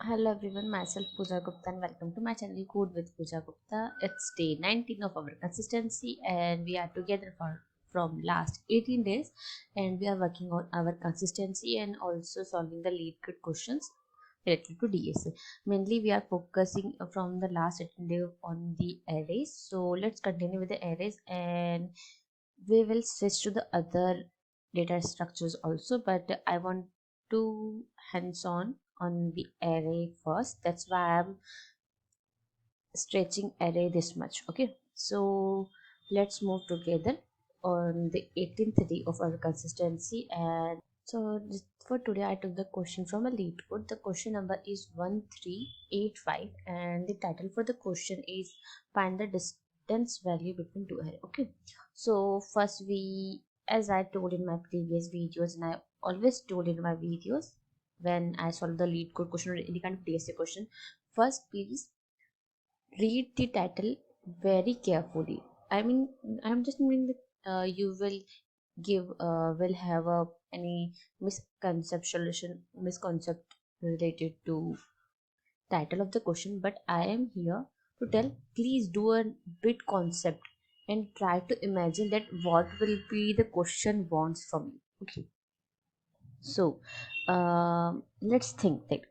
Hello everyone, myself Pooja Gupta and welcome to my channel Code with Pooja Gupta. It's day 19 of our consistency and we are together from last 18 days and we are working on our consistency and also solving the LeetCode questions related to DSA. Mainly we are focusing from the last 18 day on the arrays. So let's continue with the arrays and we will switch to the other data structures also, but I want to hands on the array first. That's why I'm stretching array this much. Okay, so let's move together on the 18th day of our consistency. And so for today I took the question from a LeetCode. The question number is 1385 and the title for the question is find the distance value between two arrays. Okay, so first we, as I told in my previous videos and I always told in my videos when I solve the LeetCode question or any kind of DSA question, first please read the title very carefully. I mean, I'm just meaning that you will have any misconcept related to title of the question, but I am here to tell, please do a bit concept and try to imagine that what will be the question wants from you. Okay, so let's think that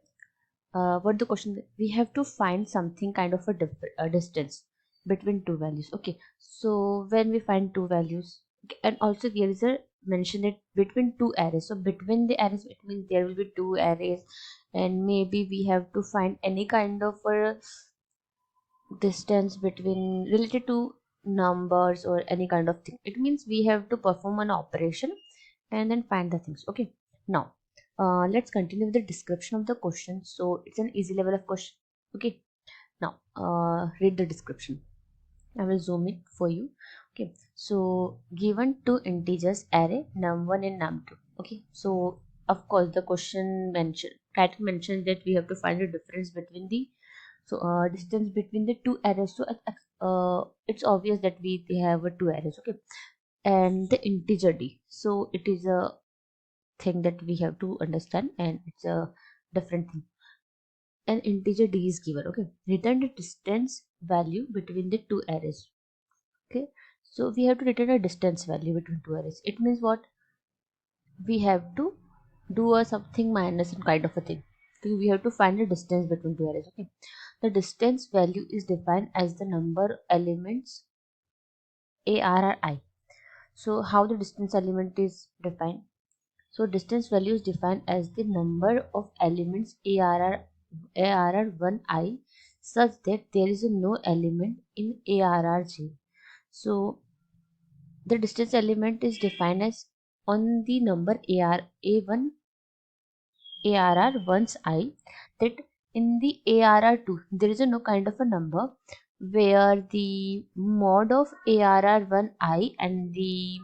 what the question, we have to find something kind of a distance between two values. Okay, so when we find two values, okay, and also there is a mention that between two arrays, so between the arrays it means there will be two arrays and maybe we have to find any kind of a distance between related to numbers or any kind of thing. It means we have to perform an operation and then find the things. Okay, now let's continue with the description of the question. So it's an easy level of question. Okay, now read the description. I will zoom it for you. Okay, so given two integers array num1 and num2. Okay, so of course the question mentioned that we have to find the difference between the distance between the two arrays. So it's obvious that we have two arrays. Okay, and the integer d, so it is a thing that we have to understand and it's a different thing. An integer d is given. Okay, return the distance value between the two arrays. Okay, so we have to return a distance value between two arrays. It means what, we have to do a something minus and kind of a thing. So we have to find the distance between two arrays. Okay, the distance value is defined as the number elements ARRI. So how the distance element is defined? So distance value is defined as the number of elements ARR1I such that there is no element in ARRJ. So the distance element is defined as on the number A1 ARR once I, that in the ARR2 there is no kind of a number where the mod of ARR1I and the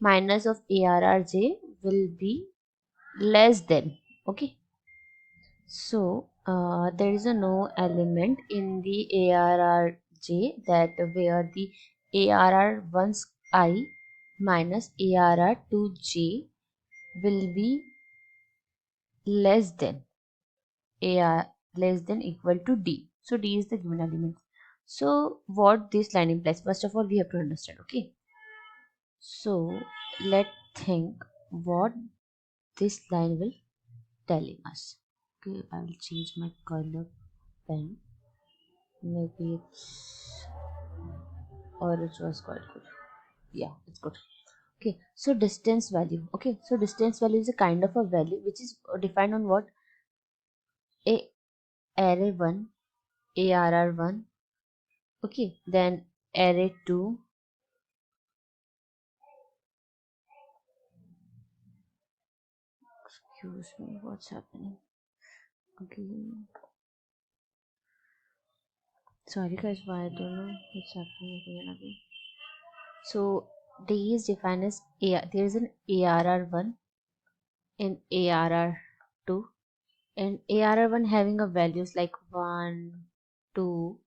minus of ARRJ will be less than. Okay, so there is no element in the ARRJ that where the ARR once I minus ARR2J will be less than AR less than equal to D. So D is the given element. So what this line implies, first of all we have to understand. Okay, so let's think what this line will telling us. Okay, I will change my color pen. Maybe it's orange was quite good. Yeah, it's good. Okay, so distance value. Okay, so distance value is a kind of a value which is defined on what, a array 1 ARR1. Okay, then array 2. Excuse me, what's happening? Okay, sorry guys, why I don't know what's happening again and again. So D is defined as A. There is an ARR1 and ARR2, and ARR1 having a values like 1, 2,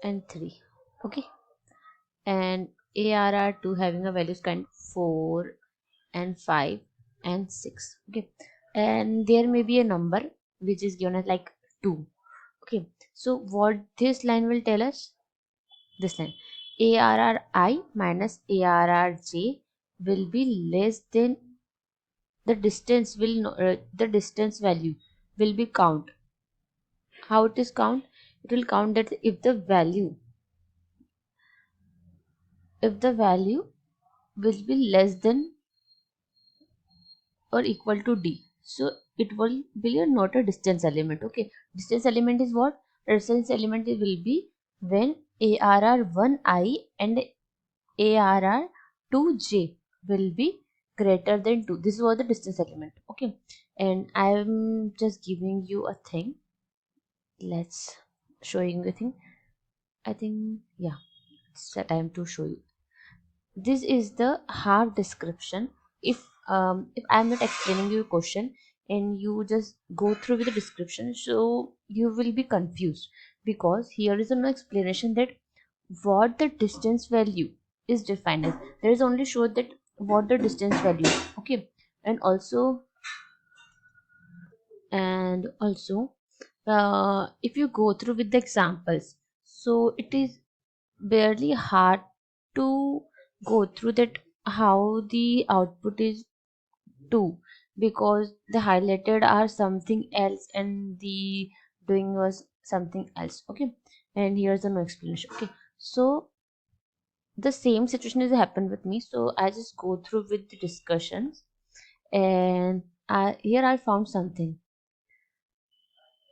and 3. Okay, and ARR2 having a values kind 4 and 5 and 6. Okay, and there may be a number which is given as like 2. Okay, so what this line will tell us, this line, arri minus arrj will be less than the distance will the distance value will be count. How it is count? It will count that if the value will be less than or equal to d, so it will be not a distance element. Okay, distance element is what? Distance element will be when arr1i and arr2j will be greater than 2. This was the distance element. Okay, and I'm just giving you a thing. Let's showing the thing. I think, yeah, it's the time to show you. This is the half description. If I'm not explaining you a question and you just go through with the description, so you will be confused, because here is no explanation that what the distance value is defined as. There is only show that what the distance value. Okay, and also if you go through with the examples, so it is barely hard to go through that how the output is 2, because the highlighted are something else and the doing was something else. Okay, and here's the no explanation. Okay, so the same situation has happened with me, so I just go through with the discussions, and here I found something.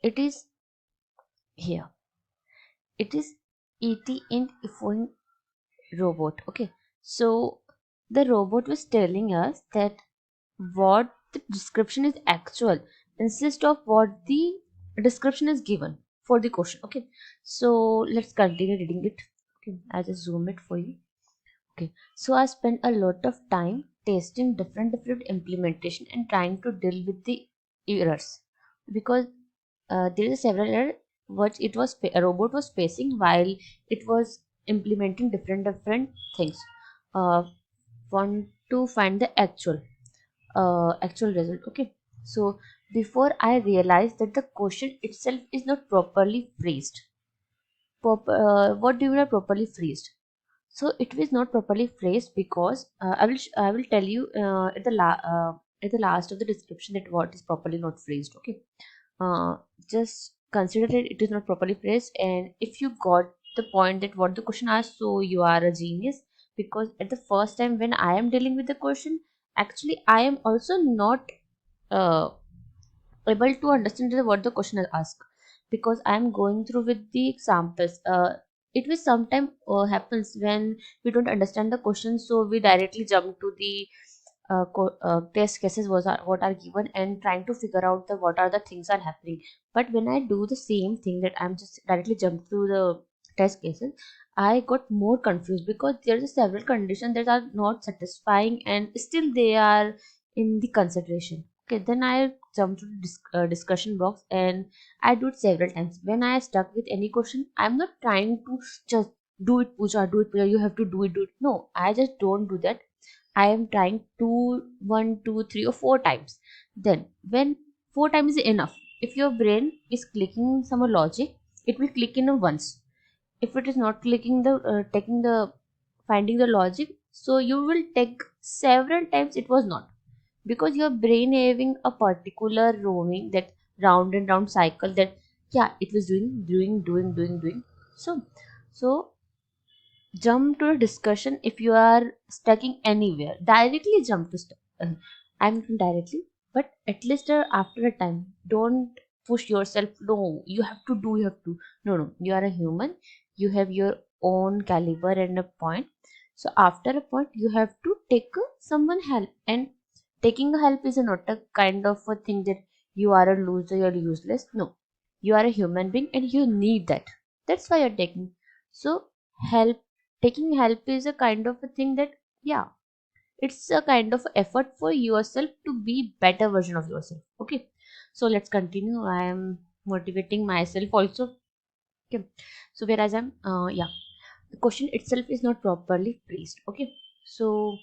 It is here. It is ET in phone robot. Okay, so the robot was telling us that what the description is actual instead of what the description is given for the question. Okay, so let's continue reading it. Okay, I'll just zoom it for you. Okay, so I spent a lot of time testing different implementation and trying to deal with the errors, because there is several error what it was a robot was facing while it was implementing different things. Want to find the actual result. Okay, so before I realized that the question itself is not properly phrased. What do you mean by properly phrased? So it was not properly phrased because I will tell you at the last of the description that what is properly not phrased. Okay, uh, just consider that it is not properly phrased, and if you got the point that what the question asked, so you are a genius, because at the first time when I am dealing with the question, actually I am also not uh, able to understand what the question is asked, because I am going through with the examples. It will sometimes happens when we don't understand the question, so we directly jump to the test cases what are given and trying to figure out the what are the things are happening. But when I do the same thing, that I'm just directly jump through the test cases, I got more confused, because there are several conditions that are not satisfying and still they are in the consideration. Okay, then I jump to the discussion box and I do it several times. When I stuck with any question, I'm not trying to just do it, Pooja, you have to do it. No, I just don't do that. I am trying one, two, three, or four times. Then, when four times is enough, if your brain is clicking some logic, it will click in a once. If it is not clicking taking the finding the logic, so you will take several times. It was not, because your brain having a particular roaming, that round and round cycle, that yeah, it was doing. So jump to a discussion. If you are stucking anywhere, directly jump to I'm not directly, but at least after a time, don't push yourself. No, you have to. No, you are a human. You have your own caliber and a point. So after a point, you have to take someone help, and taking help is not a kind of a thing that you are a loser, you're useless. No, you are a human being and you need that. That's why you're taking. So help taking help is a kind of a thing that, yeah, it's a kind of effort for yourself to be better version of yourself. Okay, so let's continue. I am motivating myself also. Okay, so whereas I'm yeah, the question itself is not properly phrased. Okay, so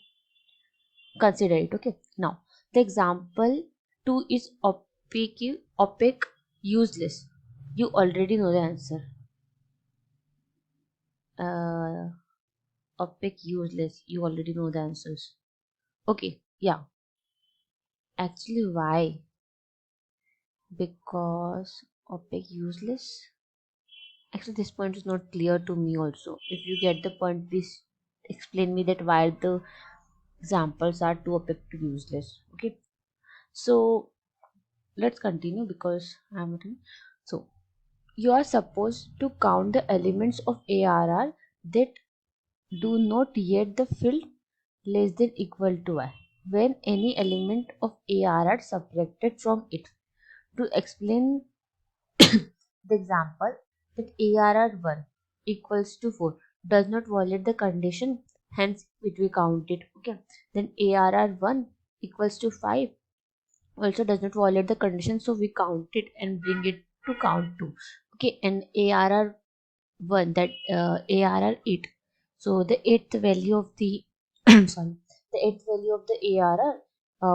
consider it. Okay, now the example 2 is opaque, useless. You already know the answer. Uh, Opaque, useless. You already know the answers. Okay, yeah. Actually, why? Because opaque, useless. Actually, this point is not clear to me also. If you get the point, please explain me that why the examples are too opaque to useless. Okay. So let's continue because I'm written. So you are supposed to count the elements of ARR that do not yet the field less than equal to I when any element of ARR subtracted from it. To explain the example that ARR1 equals to 4 does not violate the condition, hence it we count it. Okay, then ARR1 equals to 5 also does not violate the condition, so we count it and bring it to count 2. Okay, and ARR1, that ARR8, so the eighth value of the sorry, the eighth value of the ARR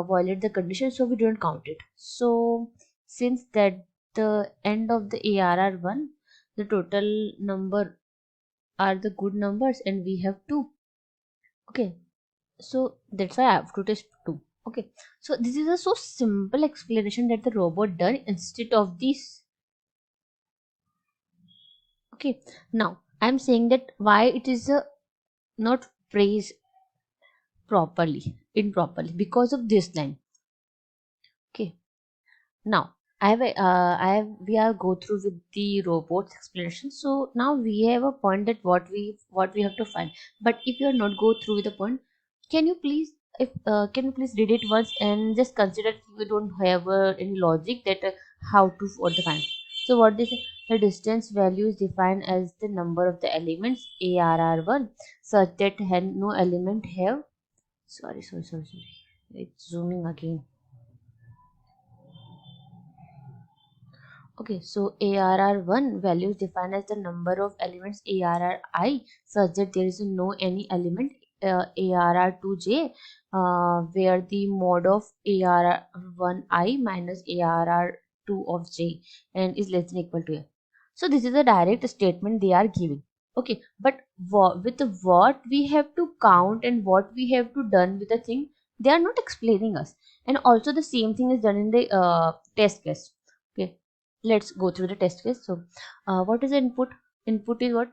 violate the condition, so we don't count it. So since that the end of the ARR1, the total number are the good numbers and we have 2. Okay, so that's why I have to test 2. Okay, so this is a so simple explanation that the robot done instead of this. Okay, now I'm saying that why it is not phrased properly, improperly, because of this line. Okay, now we are go through with the robots explanation. So now we have a point that what we have to find. But if you are not go through with the point, can you please if can you please read it once and just consider if you don't have any logic that how to what to find. So what they say, the distance value is defined as the number of the elements ARR1 such that no element have sorry, it's zooming again. Okay, so ARR1 value is defined as the number of elements ARRI such that there is no any element ARR2J where the mod of ARR1I minus ARR2 of J and is less than equal to A. So this is a direct statement they are giving. Okay, but with what we have to count and what we have to done with the thing, they are not explaining us. And also the same thing is done in the test case. Okay, let's go through the test case. So what is the input is what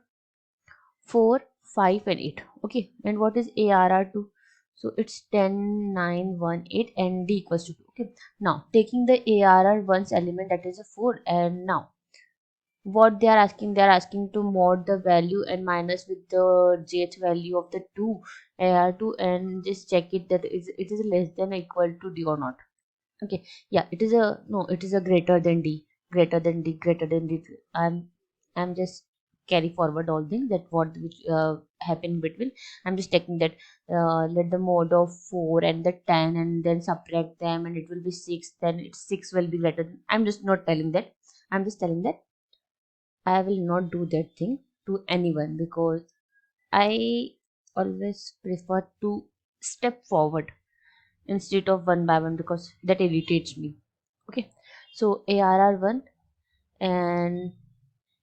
4 5 and 8. Okay, and what is ARR2? So it's 10 9 1 8 and D equals to 2. Okay, now taking the ARR1's element, that is a 4, and now what they are asking to mod the value and minus with the jth value of the 2 AR2 and just check it that it is less than or equal to D or not. Okay, yeah, it is a no, it is a greater than D, greater than D. I'm just carry forward all things that what which happen between. I'm just taking that let the mode of 4 and the 10 and then subtract them and it will be 6. Then it's 6 will be greater than. I'm just not telling that. I'm just telling that I will not do that thing to anyone because I always prefer to step forward instead of one by one because that irritates me. Okay, so ARR1 and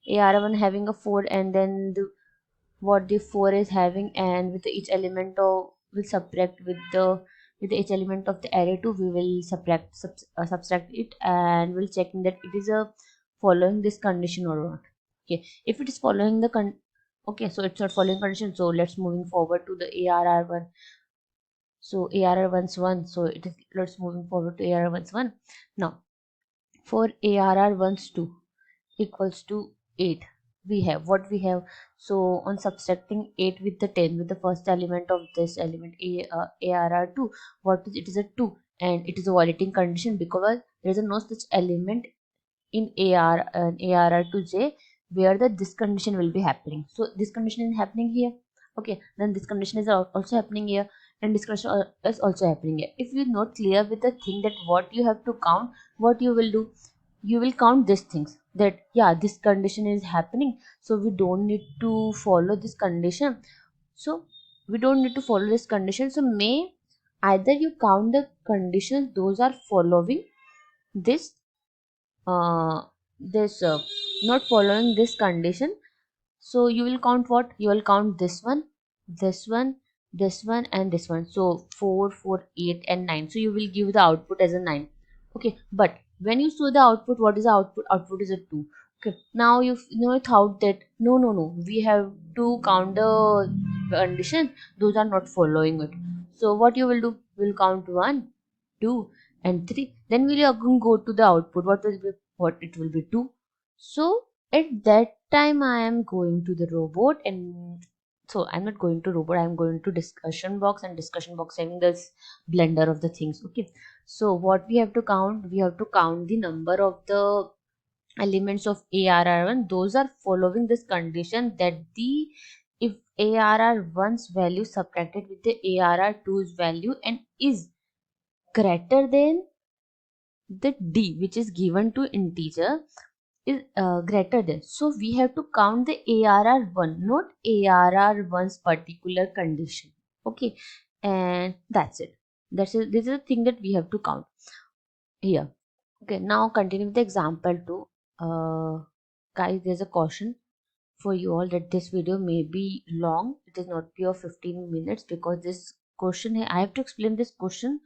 ARR1 having a 4 and then what the 4 is having, and with each element of will subtract with each element of the array 2 we will subtract it and we'll checking that it is a following this condition or not. Okay, if it is following the okay, so it's not following condition, so let's moving forward to the ARR1. So ARR1's 1, so it is let's moving forward to ARR1's 1. Now for ARR1's 2 equals to 8, we have what we have. So on subtracting 8 with the 10 with the first element of this element ARR2, what is it is a 2 and it is a violating condition because there is a no such element in AR and ARR to J where this condition will be happening. So this condition is happening here. Okay, then this condition is also happening here and this condition is also happening here. If you're not clear with the thing that what you have to count, what you will do, you will count these things that yeah, this condition is happening, so we don't need to follow this condition. So we don't need to follow this condition, so may either you count the conditions those are following this uh, this not following this condition, so you will count what? You will count this one, this one, this one, and this one. So 4, 4, 8, and 9. So you will give the output as a 9. Okay, but when you show the output, what is the output? Output is a 2. Okay, now you thought that no, we have to count the condition. Those are not following it. So what you will do? Will count 1, 2, and 3. Then will you again go to the output? What will be? What it will be 2. So at that time I am going to the robot, and so I'm not going to robot, I'm going to discussion box, and discussion box having this blender of the things. Okay, so what we have to count? We have to count the number of the elements of ARR1. Those are following this condition that the if ARR1's value subtracted with the ARR2's value and is greater than the D, which is given to integer, is greater than. So we have to count the ARR1, not ARR1's particular condition. Okay, and that's it. This is a thing that we have to count here. Okay, now continue with the example 2. Guys, there's a caution for you all that this video may be long. It is not pure 15 minutes because this question, I have to explain this question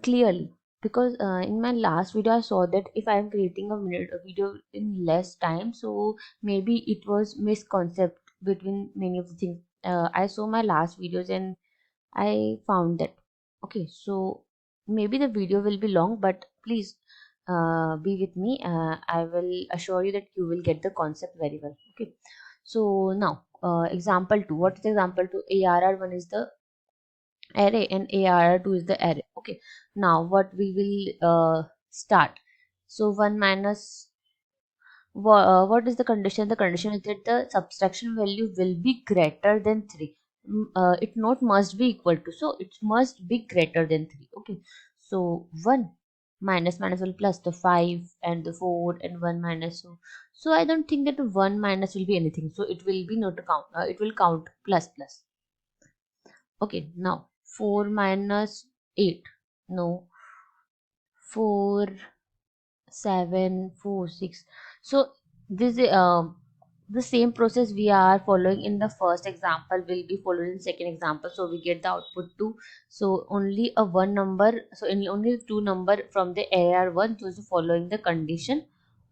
clearly, because in my last video I saw that if I am creating a video in less time, so maybe it was misconcept between many of the things. I saw my last videos and I found that. Okay, so maybe the video will be long, but please be with me. I will assure you that you will get the concept very well. Okay, so now example 2. What is example 2? ARR1 is the array and ARR2 is the array. Okay, now what we will start. So 1 minus what is the condition? The condition is that the subtraction value will be greater than 3. It not must be equal to, so it must be greater than 3. Okay, so 1 minus will plus the 5 and the 4 and 1 minus. So I don't think that 1 minus will be anything, so it will be not a count, it will count plus plus. Okay, now 4 minus 8. No, 4, 7, 4, 6. So this the same process we are following in the first example will be followed in second example. So we get the output 2. So only a one number, so only two number from the AR1 choose following the condition.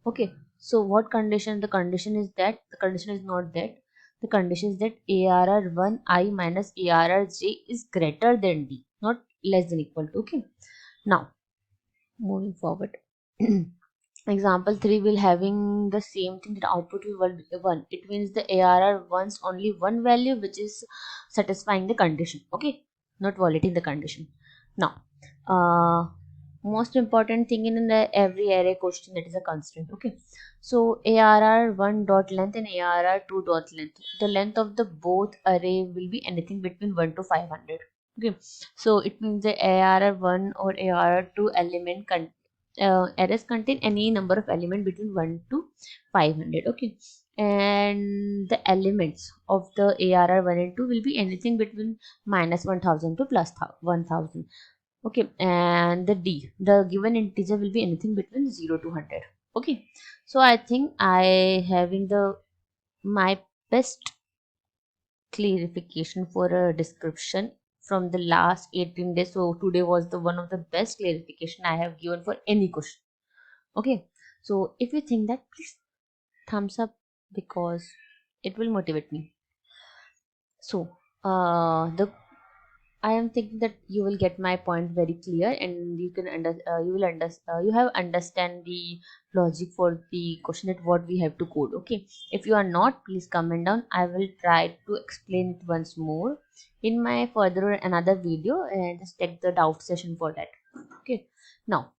Okay, so what condition? The condition is that the condition is not that. The condition is that ARR1 I minus ARRJ is greater than D, not less than equal to. Okay, now moving forward. Example 3 will having the same thing, that output will be 1. It means the ARR wants only one value which is satisfying the condition. Okay, not violating the condition. Now most important thing in the every array question, that is a constraint. Okay, so ARR1 dot length and ARR2 dot length, the length of the both array will be anything between 1 to 500. Okay, so it means the ARR1 or ARR2 element arrays contain any number of element between 1 to 500. Okay, and the elements of the ARR1 and 2 will be anything between minus 1000 to plus 1000. Okay, and the D, the given integer will be anything between 0 to 100. Okay, so I think I having the my best clarification for a description from the last 18 days. So today was the one of the best clarification I have given for any question. Okay, so if you think that, please thumbs up, because it will motivate me. So the I am thinking that you will get my point very clear, and you can you have understand the logic for the question that what we have to code. Okay, if you are not, please comment down. I will try to explain it once more in my further another video, and just take the doubt session for that. Okay, now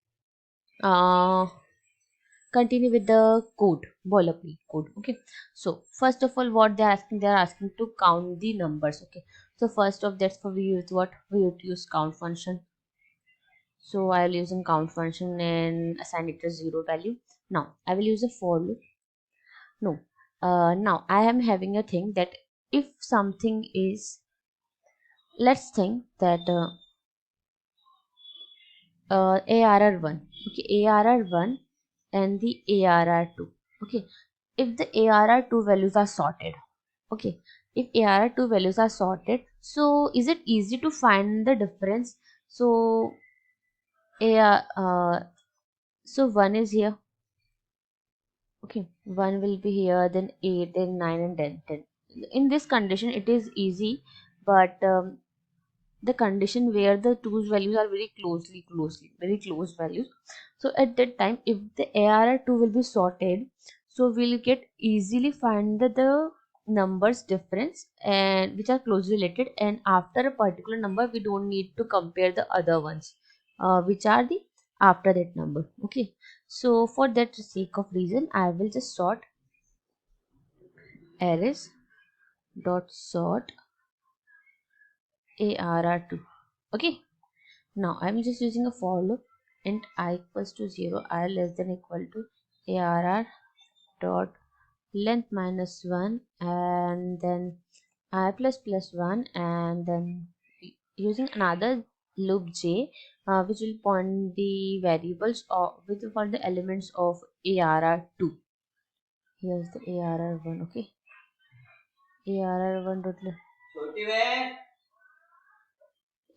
continue with the code, boilerplate code. Okay, so first of all what they're asking to count the numbers. Okay, so first of that's for we use what we use count function. So I'll use a count function and assign it a 0 value. Now I will use a for loop. No, now I am having a thing that if something is, let's think that ARR1. Okay, ARR1 and the ARR2. Okay, if the ARR2 values are sorted. Okay, if ARR2 values are sorted, so is it easy to find the difference? So AR, so 1 is here. Okay, 1 will be here, then 8, then 9, and then 10. In this condition, it is easy, but the condition where the two's values are very close values. So at that time, if the ARR2 will be sorted, so we'll get easily find the numbers difference and which are closely related, and after a particular number we don't need to compare the other ones which are the after that number. Okay, so for that sake of reason I will just sort Arrays.sort ARR2. Okay, now I'm just using a for loop, int I equals to 0, I less than equal to ARR dot length minus 1, and then I plus plus 1, and then using another loop j which will point the variables or which will point the elements of ARR2. Here's the ARR1. Okay, ARR1 dot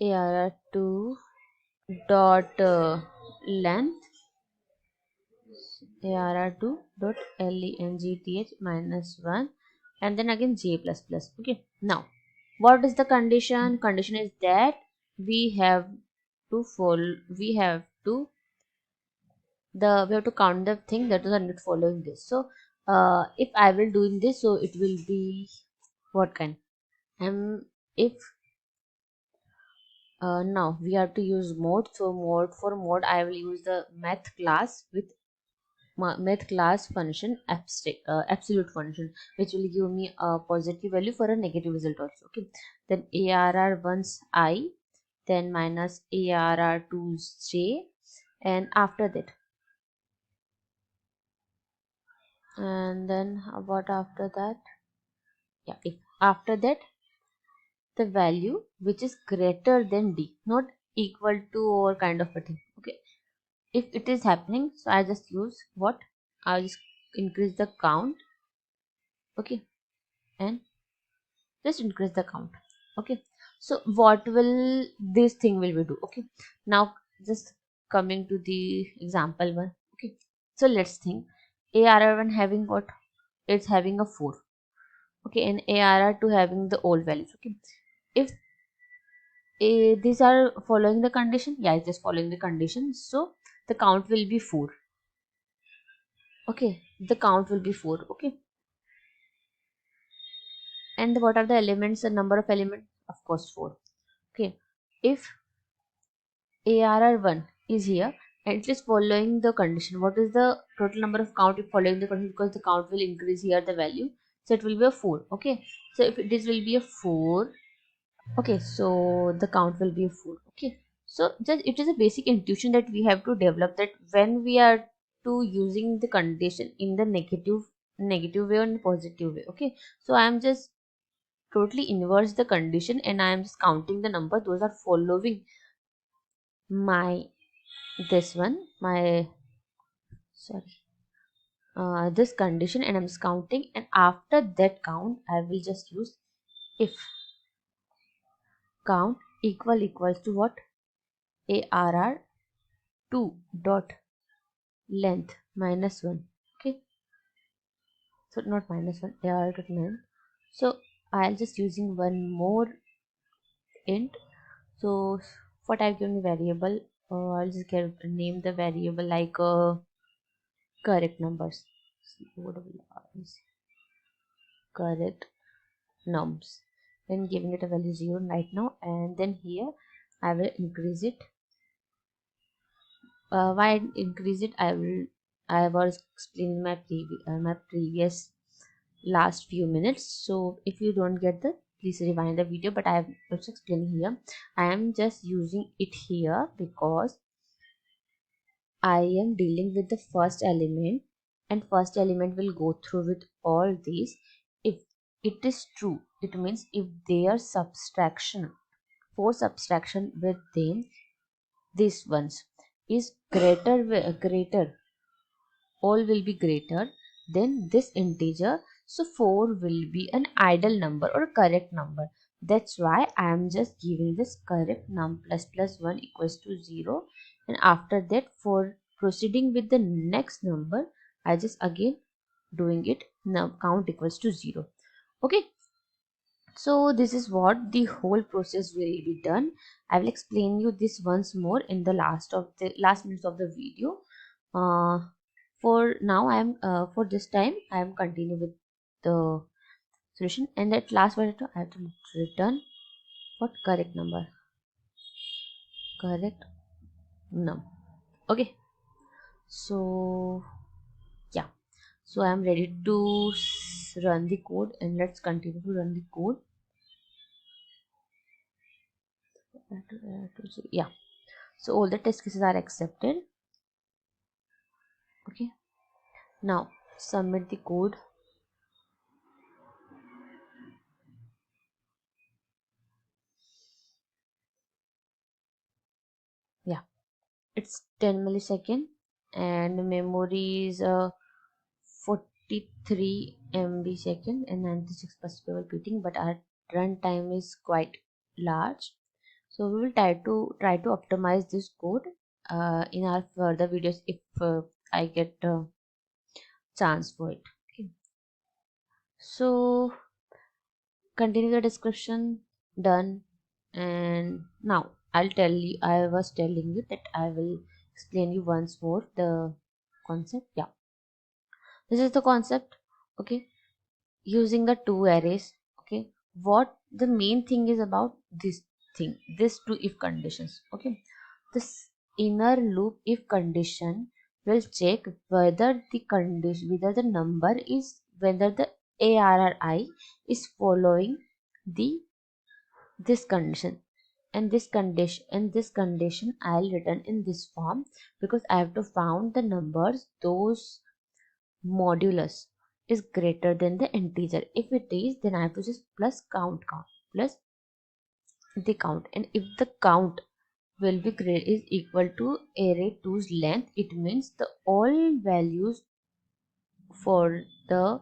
ARR2 dot length ARR2 dot length minus 1, and then again j plus plus. Okay, now what is the condition? Condition is that we have to follow, we have to count the thing that is not following this. So if I will doing this, so it will be what kind? If now we have to use mode. So mode I will use the math class with math class function absolute function, which will give me a positive value for a negative result also. Okay, then ARR1's I, then minus ARR2's j, and after that, and then what after that? Yeah, if after that the value which is greater than d, not equal to or kind of a thing. Okay, if it is happening, so I just use what? I just increase the count. Okay, and just increase the count. Okay, so what will this thing will we do? Okay, now just coming to the example one. Okay, so let's think ARR1 having what? It's having a 4. Okay, and ARR2 having the old values. Okay, if these are following the condition, yeah, it's just following the condition, so the count will be 4. Okay, the count will be 4. Okay, and what are the elements, the number of elements? Of course 4. Okay, if ARR1 is here and it is following the condition, what is the total number of count if following the condition? Because the count will increase here the value, so it will be a 4. Okay, so if this will be a 4. Okay, so the count will be a 4. Okay, so just it is a basic intuition that we have to develop, that when we are to using the condition in the negative way and positive way. Okay, so I am just totally inverse the condition and I am just counting the number those are following my this one my sorry this condition, and I'm just counting, and after that count I will just use if count equals to what? ARR2 dot length minus 1. Okay, so not minus 1, ARR dot length. So I'll just using one more int. So for type given variable, I'll just get name the variable like correct numbers. Correct nums, then giving it a value 0 right now, and then here I will increase it. Why I increase it, I was explaining my previous last few minutes. So if you don't get the, please rewind the video, but I am also explaining here. I am just using it here because I am dealing with the first element, and first element will go through with all these. If it is true, it means if their subtraction, for subtraction with them, these ones. is greater, all will be greater than this integer, so 4 will be an ideal number or a correct number. That's why I am just giving this correct num plus 1 equals to 0, and after that, for proceeding with the next number, I just again doing it now count equals to 0. Okay, so this is what the whole process will be done. I will explain you this once more in the last minutes of the video. uh, for now I am for this time I am continue with the solution, and at last one I have to return what correct num. Okay, so yeah, so I am ready to run the code, and let's continue to run the code. Yeah, so all the test cases are accepted. Okay, now submit the code. Yeah, it's 10 millisecond, and memory is 43 MB second and 96 per second beating, but our runtime is quite large. So we will try to optimize this code in our further videos if I get a chance for it. Okay. So continue the description, done, and now I was telling you that I will explain you once more the concept. Yeah, this is the concept. Okay, using the two arrays. Okay, what the main thing is about this two if conditions. Okay, this inner loop if condition will check whether the number is whether the ARRI is following the this condition, and this condition I'll return in this form, because I have to found the numbers those modulus is greater than the integer. If it is, then I have to just plus the count, and if the count will be great is equal to array 2's length, it means the all values for the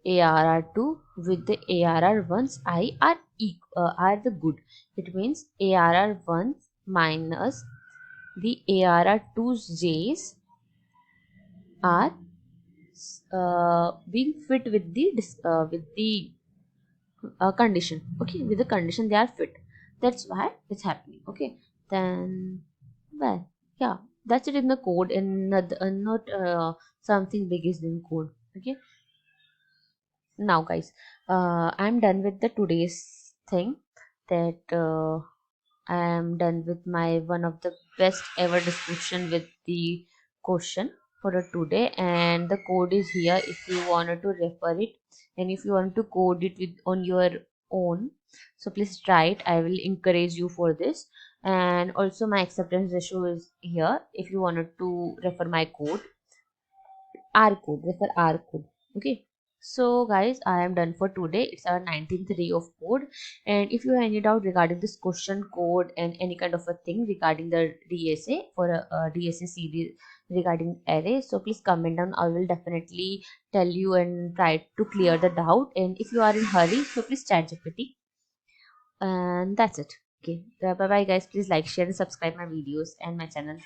ARR2 with the ARR1's I are the good. It means ARR1 minus the ARR2's J's are being fit with the condition. Okay, with the condition they are fit. That's why it's happening. Okay, then well, yeah, that's it in the code, and not something big is in code. Okay, now guys, I'm done with the today's thing, that I am done with my one of the best ever description with the question for the today, and the code is here if you wanted to refer it, and if you want to code it with on your own, so please try it. I will encourage you for this, and also my acceptance ratio is here if you wanted to refer my code, refer our code. Okay, so guys, I am done for today. It's our 19th day of code, and if you have any doubt regarding this question code and any kind of a thing regarding the DSA for a DSA series regarding array, so please comment down. I will definitely tell you and try to clear the doubt, and if you are in hurry, so please chat GPT, and that's it. Okay, bye bye guys. Please like, share and subscribe my videos and my channel.